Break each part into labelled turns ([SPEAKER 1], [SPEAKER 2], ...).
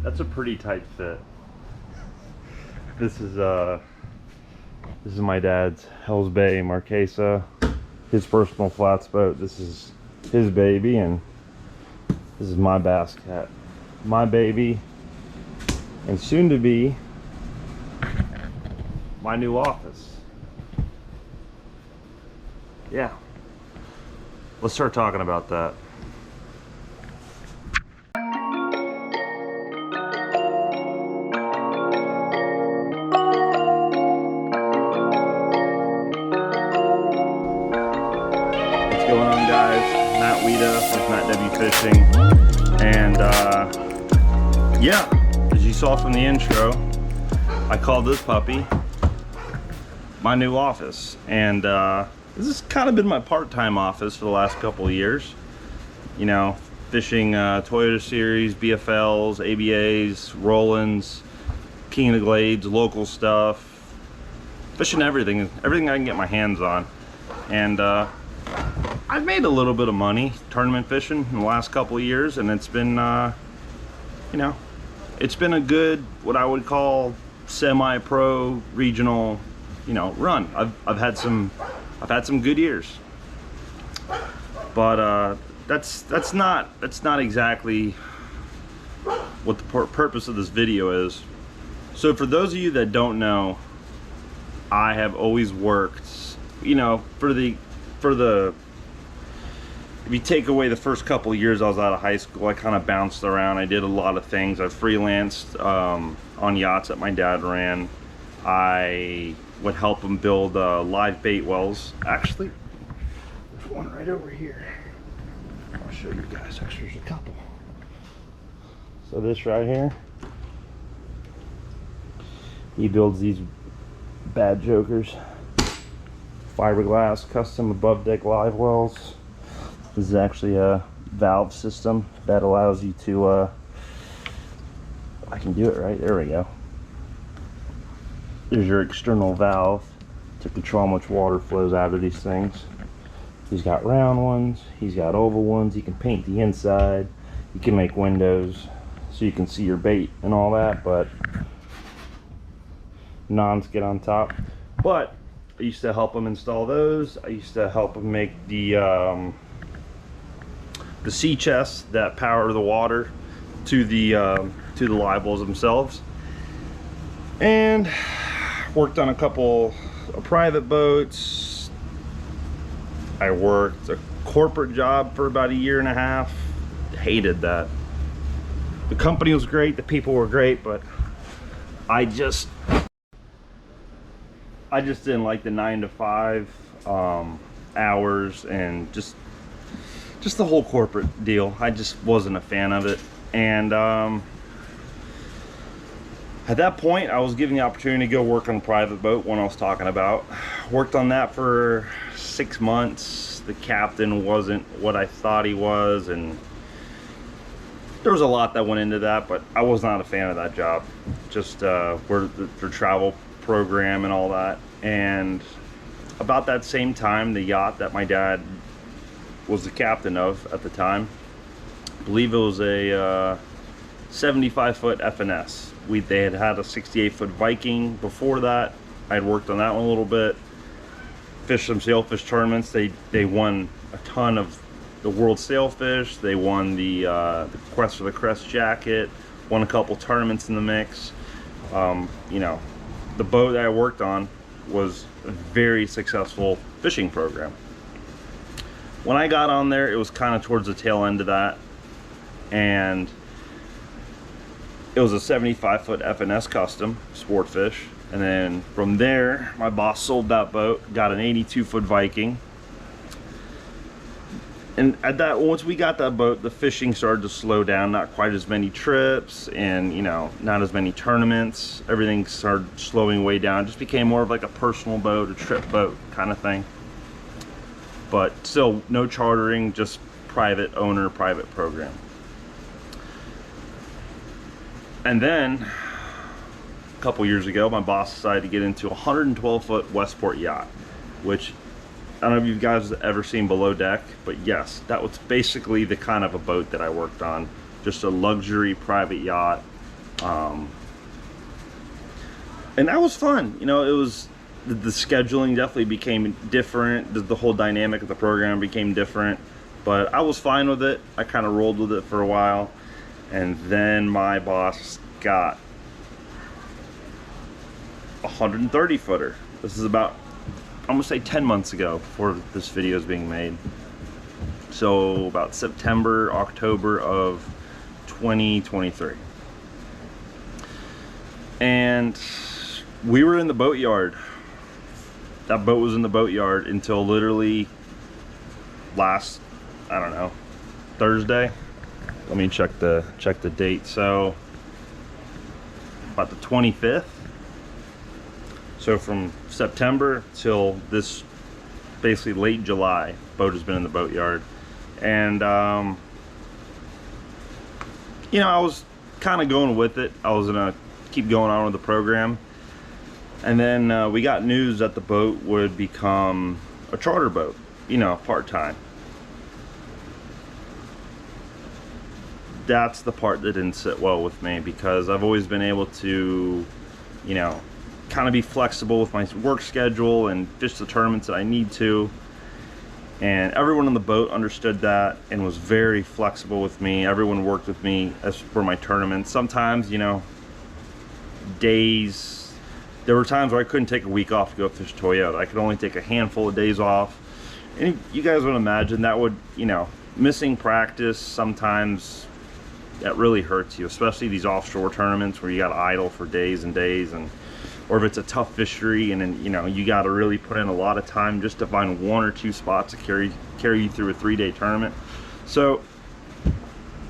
[SPEAKER 1] That's a pretty tight fit. This is my dad's Hell's Bay Marquesa, his personal flats boat. This is his baby, and this is my bass cat, my baby, and soon to be my new office. Yeah, let's start talking about that. Matt Wieteha with Matt W Fishing, and yeah, as you saw from the intro, I called this puppy my new office, and this has kind of been my part-time office for the last couple of years. You know, fishing Toyota Series, BFLs, ABAs, Rolands, King of the Glades, local stuff, fishing everything I can get my hands on, and I've made a little bit of money tournament fishing in the last couple of years, and it's been, you know, it's been a good, what I would call semi-pro regional, you know, run. I've had some good years, but that's not exactly what the purpose of this video is. So for those of you that don't know, I have always worked, you know, if you take away the first couple of years I was out of high school, I kind of bounced around. I did a lot of things. I freelanced on yachts that my dad ran. I would help him build live bait wells. Actually, there's one right over here. I'll show you guys. Actually, there's a couple. So this right here, he builds these bad jokers. Fiberglass custom above deck live wells. This is actually a valve system that allows you to, I can do it right, there we go. There's your external valve to control how much water flows out of these things. He's got round ones, he's got oval ones, you can paint the inside, you can make windows so you can see your bait and all that, but non-skid on top. But I used to help him install those. I used to help him make the sea chests that power the water to the live wells themselves, and worked on a couple of private boats. I worked a corporate job for about a year and a half. Hated that. The company was great, the people were great, but I just didn't like the 9 to 5 hours, and just the whole corporate deal. I just wasn't a fan of it. And at that point, I was given the opportunity to go work on a private boat, one I was talking about. Worked on that for 6 months. The captain wasn't what I thought he was, and there was a lot that went into that, but I was not a fan of that job. Just for the travel program and all that. And about that same time, the yacht that my dad was the captain of at the time, I believe it was a 75-foot FNS. They had a 68-foot Viking before that. I had worked on that one a little bit, fished some sailfish tournaments. They won a ton of the World Sailfish. They won the Quest for the Crest jacket, won a couple tournaments in the mix. You know, the boat that I worked on was a very successful fishing program. When I got on there, it was kind of towards the tail end of that, and it was a 75-foot FNS custom sport fish. And then from there, my boss sold that boat, got an 82-foot Viking. And at that, once we got that boat, the fishing started to slow down. Not quite as many trips, and you know, not as many tournaments. Everything started slowing way down. It just became more of like a personal boat, a trip boat kind of thing. But still, no chartering, just private owner, private program. And then a couple years ago, my boss decided to get into a 112-foot Westport yacht, which I don't know if you guys have ever seen below deck, but yes, that was basically the kind of a boat that I worked on. Just a luxury private yacht. And that was fun. You know, it was, the scheduling definitely became different. The whole dynamic of the program became different, but I was fine with it. I kind of rolled with it for a while, and then my boss got a 130 footer. This is about, I'm gonna say 10 months ago before this video is being made. So about September, October of 2023. And we were in the boatyard. That boat was in the boatyard until literally last, I don't know, Thursday. Let me check the date. So about the 25th. So from September till this, basically late July, boat has been in the boatyard. And you know, I was kind of going with it. I was gonna keep going on with the program. And then we got news that the boat would become a charter boat, you know, part-time. That's the part that didn't sit well with me, because I've always been able to, you know, kind of be flexible with my work schedule and fish the tournaments that I need to. And everyone on the boat understood that and was very flexible with me. Everyone worked with me as for my tournaments. Sometimes, you know, days, there were times where I couldn't take a week off to go fish Toyota. I could only take a handful of days off. And you guys would imagine that would, you know, missing practice, sometimes that really hurts you, especially these offshore tournaments where you got idle for days and days, and or if it's a tough fishery and then, you know, you got to really put in a lot of time just to find 1 or 2 spots to carry you through a 3-day tournament. So,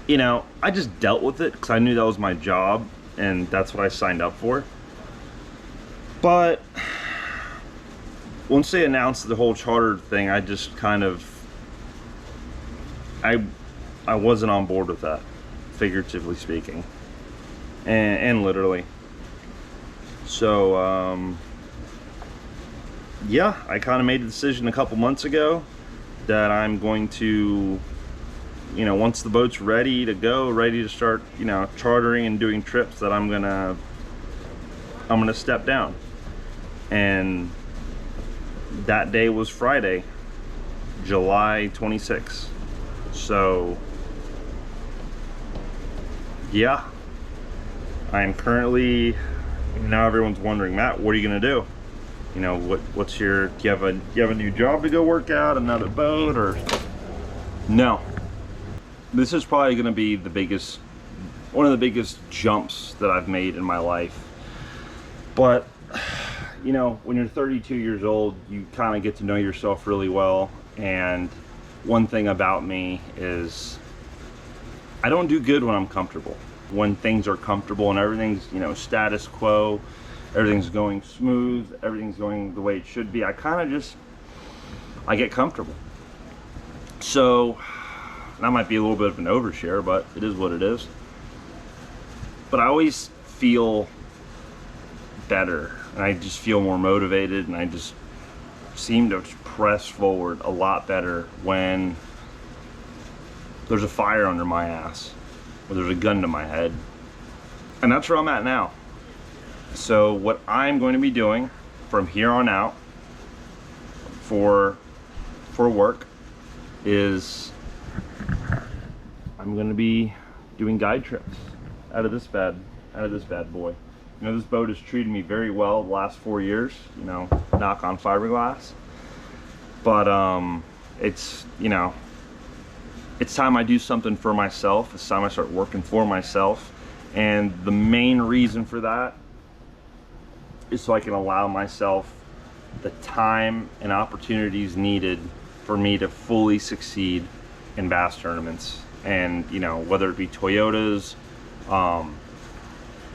[SPEAKER 1] you know, I just dealt with it because I knew that was my job and that's what I signed up for. But once they announced the whole charter thing, I just kind of, I wasn't on board with that, figuratively speaking, and literally. So yeah, I kind of made a decision a couple months ago that I'm going to, you know, once the boat's ready to go, ready to start, you know, chartering and doing trips, that I'm gonna step down. And that day was Friday, July 26th. So yeah, I am currently, now everyone's wondering, Matt, what are you gonna do? You know, what's your, do you have a new job to go work out, another boat, or? No. This is probably gonna be the biggest, one of the biggest jumps that I've made in my life. But you know, when you're 32 years old, you kind of get to know yourself really well. And one thing about me is I don't do good when I'm comfortable. When things are comfortable and everything's, you know, status quo, everything's going smooth, everything's going the way it should be, I kind of just, I get comfortable. So that might be a little bit of an overshare, but it is what it is. But I always feel better, and I just feel more motivated, and I just seem to press forward a lot better when there's a fire under my ass, or there's a gun to my head. And that's where I'm at now. So what I'm going to be doing from here on out for work is I'm going to be doing guide trips out of this bad boy. You know, this boat has treated me very well the last 4 years, you know, knock on fiberglass. But it's, you know, it's time I do something for myself. It's time I start working for myself. And the main reason for that is so I can allow myself the time and opportunities needed for me to fully succeed in bass tournaments. And, you know, whether it be Toyotas,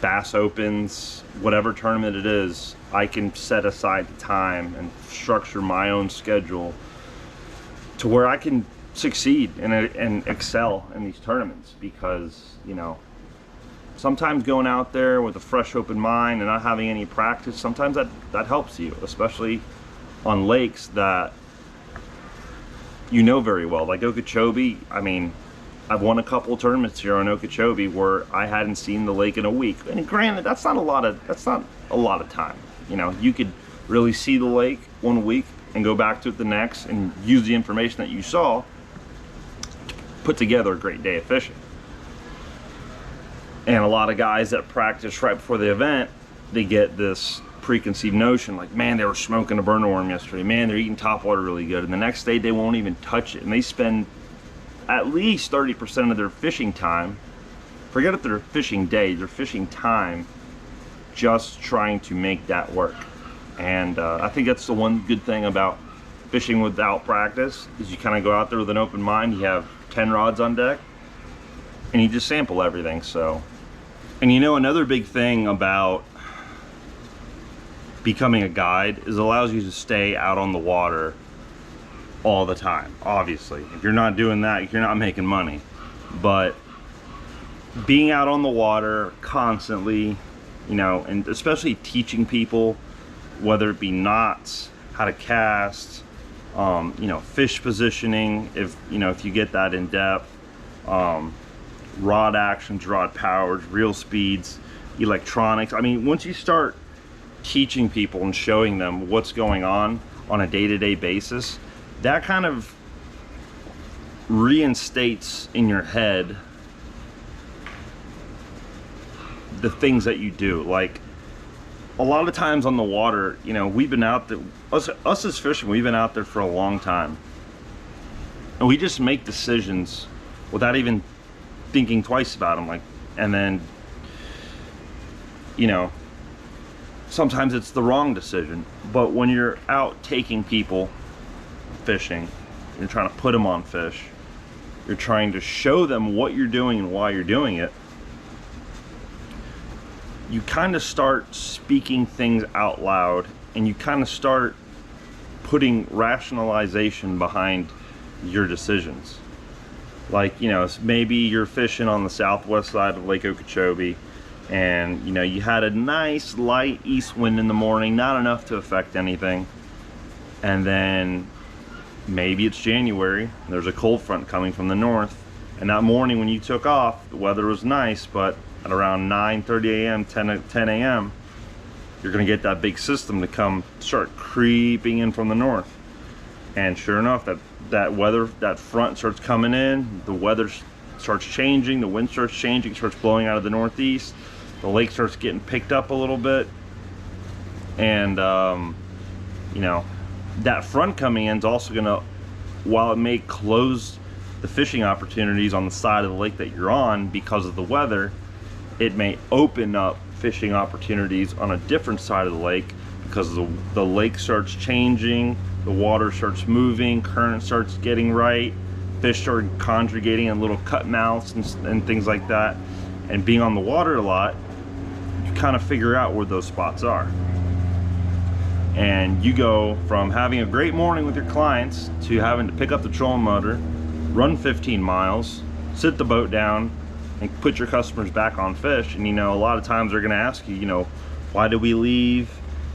[SPEAKER 1] Bass Opens, whatever tournament it is, I can set aside the time and structure my own schedule to where I can succeed and excel in these tournaments. Because, you know, sometimes going out there with a fresh open mind and not having any practice, sometimes that helps you, especially on lakes that you know very well, like Okeechobee. I mean, I've won a couple of tournaments here on Okeechobee where I hadn't seen the lake in a week. And granted, that's not a lot of time. You know, you could really see the lake one week and go back to it the next and use the information that you saw to put together a great day of fishing. And a lot of guys that practice right before the event, they get this preconceived notion like, man, they were smoking a burner worm yesterday, man, they're eating topwater really good, and the next day they won't even touch it, and they spend at least 30% of their fishing time, forget if they're fishing day, their fishing time, just trying to make that work. And I think that's the one good thing about fishing without practice, is you kind of go out there with an open mind. You have 10 rods on deck and you just sample everything. So, and you know, another big thing about becoming a guide is it allows you to stay out on the water all the time. Obviously, if you're not doing that, you're not making money. But being out on the water constantly, you know, and especially teaching people, whether it be knots, how to cast, you know, fish positioning, if you get that in depth, rod actions, rod powers, reel speeds, electronics. I mean, once you start teaching people and showing them what's going on a day-to-day basis, that kind of reinstates in your head the things that you do. Like, a lot of times on the water, you know, we've been out there, us as fishermen, we've been out there for a long time, and we just make decisions without even thinking twice about them. Like, and then, you know, sometimes it's the wrong decision. But when you're out taking people fishing, you're trying to put them on fish, you're trying to show them what you're doing and why you're doing it, you kind of start speaking things out loud, and you kind of start putting rationalization behind your decisions. Like, you know, maybe you're fishing on the southwest side of Lake Okeechobee, and, you know, you had a nice light east wind in the morning, not enough to affect anything. And then maybe it's January, and there's a cold front coming from the north, and that morning when you took off, the weather was nice, but at around 9:30 a.m., 10 a.m., you're going to get that big system to come start creeping in from the north. And sure enough, that weather, that front starts coming in, the weather starts changing, the wind starts changing, it starts blowing out of the northeast, the lake starts getting picked up a little bit, and you know, that front coming in is also going to, while it may close the fishing opportunities on the side of the lake that you're on because of the weather, it may open up fishing opportunities on a different side of the lake because the lake starts changing, the water starts moving, current starts getting right, fish start conjugating in little cut mouths and things like that. And being on the water a lot, you kind of figure out where those spots are. And you go from having a great morning with your clients to having to pick up the trolling motor, run 15 miles, sit the boat down, and put your customers back on fish. And, you know, a lot of times they're going to ask you, you know, why did we leave,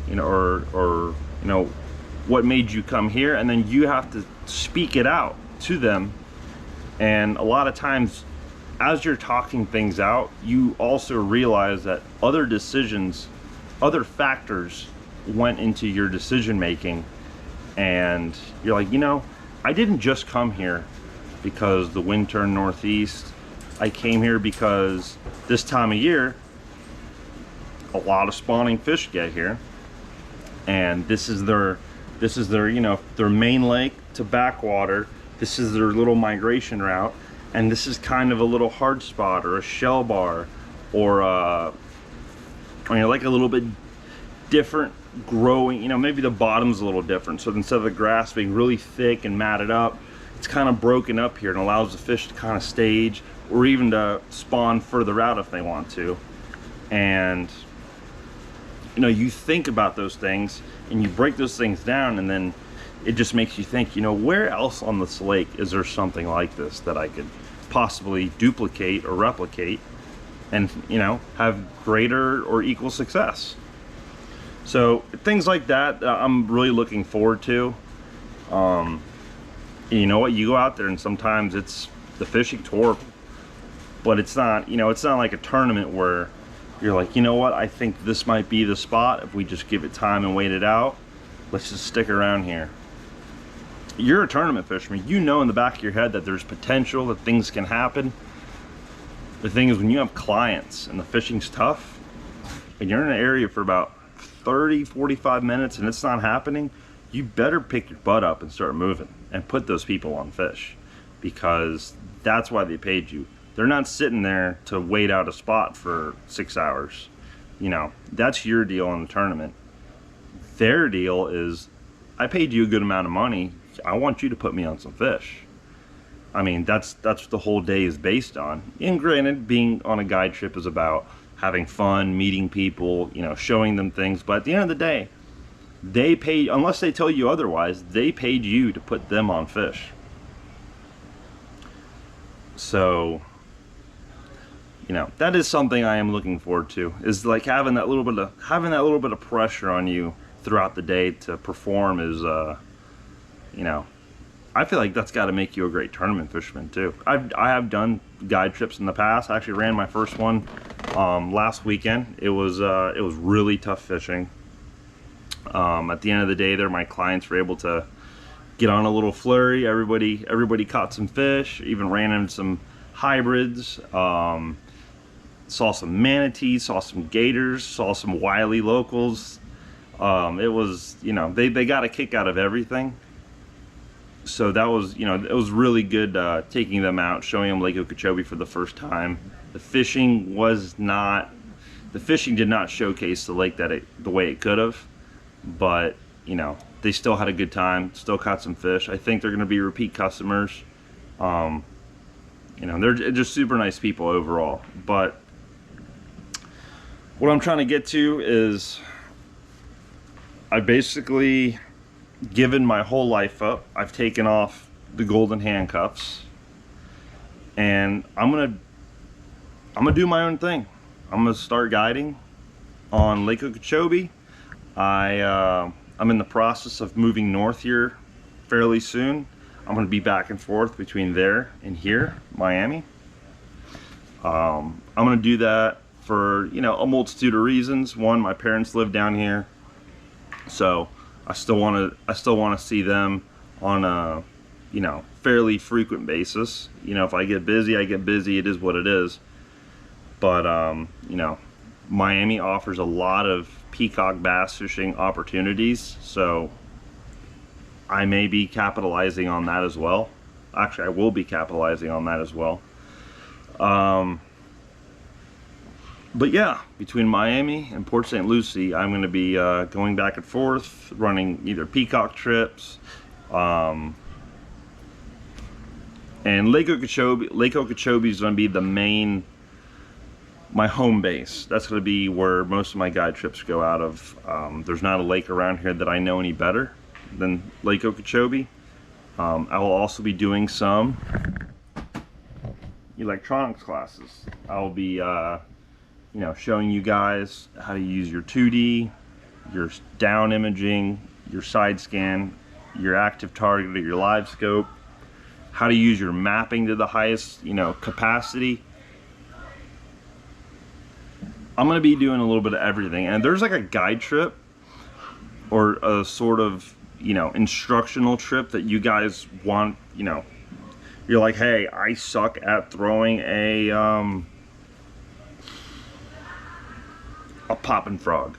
[SPEAKER 1] you know, or you know, what made you come here? And then you have to speak it out to them. And a lot of times, as you're talking things out, you also realize that other decisions, other factors went into your decision making. And you're like, you know, I didn't just come here because the wind turned northeast. I came here because this time of year, a lot of spawning fish get here, and this is their, you know, their main lake to backwater. This is their little migration route, and this is kind of a little hard spot or a shell bar, or I mean, like a little bit different growing. You know, maybe the bottom's a little different. So instead of the grass being really thick and matted up, it's kind of broken up here and allows the fish to kind of stage, or even to spawn further out if they want to. And, you know, you think about those things and you break those things down, and then it just makes you think, you know, where else on this lake is there something like this that I could possibly duplicate or replicate and, you know, have greater or equal success. So things like that, I'm really looking forward to. You know what, you go out there and sometimes it's the fishing tour, but it's not, you know, it's not like a tournament where you're like, you know what, I think this might be the spot if we just give it time and wait it out. Let's just stick around here. You're a tournament fisherman. You know in the back of your head that there's potential, that things can happen. The thing is, when you have clients and the fishing's tough, and you're in an area for about 30, 45 minutes and it's not happening, you better pick your butt up and start moving and put those people on fish, because that's why they paid you. They're not sitting there to wait out a spot for 6 hours. You know, that's your deal in the tournament. Their deal is, I paid you a good amount of money, I want you to put me on some fish. I mean, that's what the whole day is based on. And granted, being on a guide trip is about having fun, meeting people, you know, showing them things. But at the end of the day, they paid, unless they tell you otherwise, they paid you to put them on fish. So, you know, that is something I am looking forward to, is like having that little bit of pressure on you throughout the day to perform is, you know, I feel like that's got to make you a great tournament fisherman too. I have done guide trips in the past. I actually ran my first one last weekend. It was really tough fishing. At the end of the day there, my clients were able to get on a little flurry. Everybody caught some fish, even ran into some hybrids. Saw some manatees, saw some gators, saw some wily locals. It was, you know, they got a kick out of everything. So that was, you know, it was really good taking them out, showing them Lake Okeechobee for the first time. The fishing did not showcase the lake the way it could have, but, you know, they still had a good time, still caught some fish. I think they're going to be repeat customers. You know, they're just super nice people overall. But what I'm trying to get to is, I basically given my whole life up. I've taken off the golden handcuffs, and I'm gonna do my own thing. I'm gonna start guiding on Lake Okeechobee. I'm in the process of moving north here fairly soon. I'm gonna be back and forth between there and here, Miami. I'm gonna do that for, you know, a multitude of reasons. One, my parents live down here, so I still want to see them on a, you know, fairly frequent basis. You know, if I get busy, I get busy. It is what it is. But you know, Miami offers a lot of peacock bass fishing opportunities, so I may be capitalizing on that as well. Actually, I will be capitalizing on that as well. But yeah, between Miami and Port St. Lucie, I'm going to be going back and forth, running either peacock trips, and Lake Okeechobee is going to be my home base. That's going to be where most of my guide trips go out of. There's not a lake around here that I know any better than Lake Okeechobee. I will also be doing some electronics classes. I will be you know, showing you guys how to use your 2D, your down imaging, your side scan, your active target, or your live scope, how to use your mapping to the highest, you know, capacity. I'm going to be doing a little bit of everything, and there's like a guide trip or a sort of, you know, instructional trip that you guys want. You know, you're like, hey, I suck at throwing a popping frog.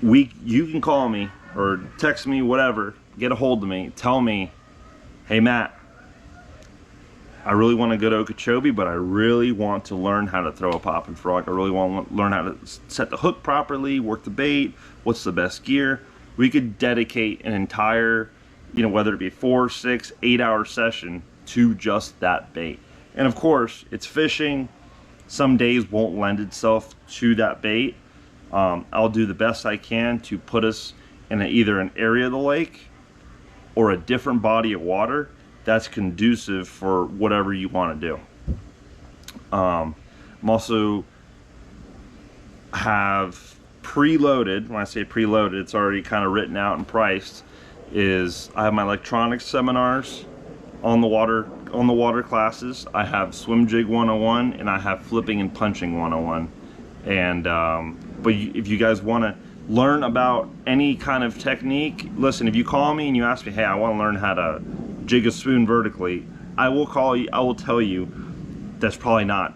[SPEAKER 1] You can call me or text me, whatever, get a hold of me, tell me, hey Matt, I really want to go to Okeechobee, but I really want to learn how to throw a popping frog. I really want to learn how to set the hook properly, work the bait, what's the best gear. We could dedicate an entire, you know, whether it be 4, 6, 8 hour session to just that bait. And of course, it's fishing. Some days won't lend itself to that bait. I'll do the best I can to put us in either an area of the lake or a different body of water that's conducive for whatever you want to do. I'm also have preloaded, when I say preloaded, it's already kind of written out and priced, is I have my electronics seminars on the water classes. I have swim jig 101 and I have flipping and punching 101. And but if you guys want to learn about any kind of technique, listen, if you call me and you ask me, hey, I want to learn how to jig a spoon vertically, I will call you, I will tell you that's probably not,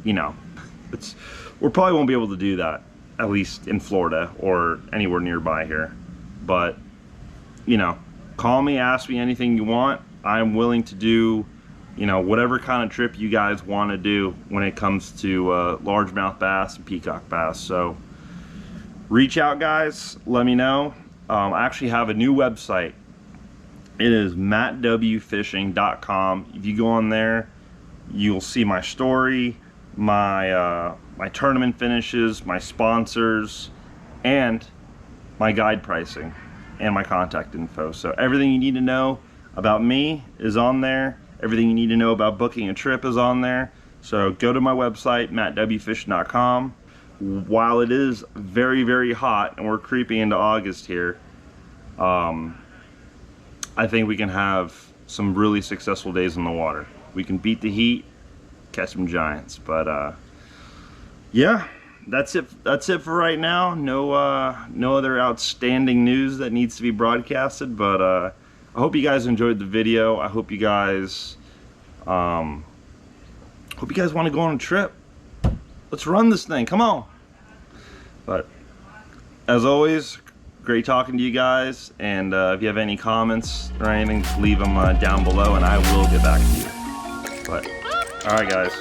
[SPEAKER 1] you know, we probably won't be able to do that, at least in Florida or anywhere nearby here. But, you know, call me, ask me anything you want. I'm willing to do, you know, whatever kind of trip you guys want to do when it comes to largemouth bass and peacock bass. So reach out, guys, let me know. I actually have a new website. It is mattwfishing.com. If you go on there, you'll see my story, my my tournament finishes, my sponsors, and my guide pricing and my contact info. So everything you need to know about me is on there. Everything you need to know about booking a trip is on there. So go to my website, mattwfishing.com. While it is very, very hot and we're creeping into August here, I think we can have some really successful days in the water. We can beat the heat, catch some giants. But yeah, that's it for right now. No other outstanding news that needs to be broadcasted, but I hope you guys enjoyed the video. I hope you guys want to go on a trip. Let's run this thing, come on. But as always, great talking to you guys, and if you have any comments or anything, just leave them down below and I will get back to you. But all right, guys.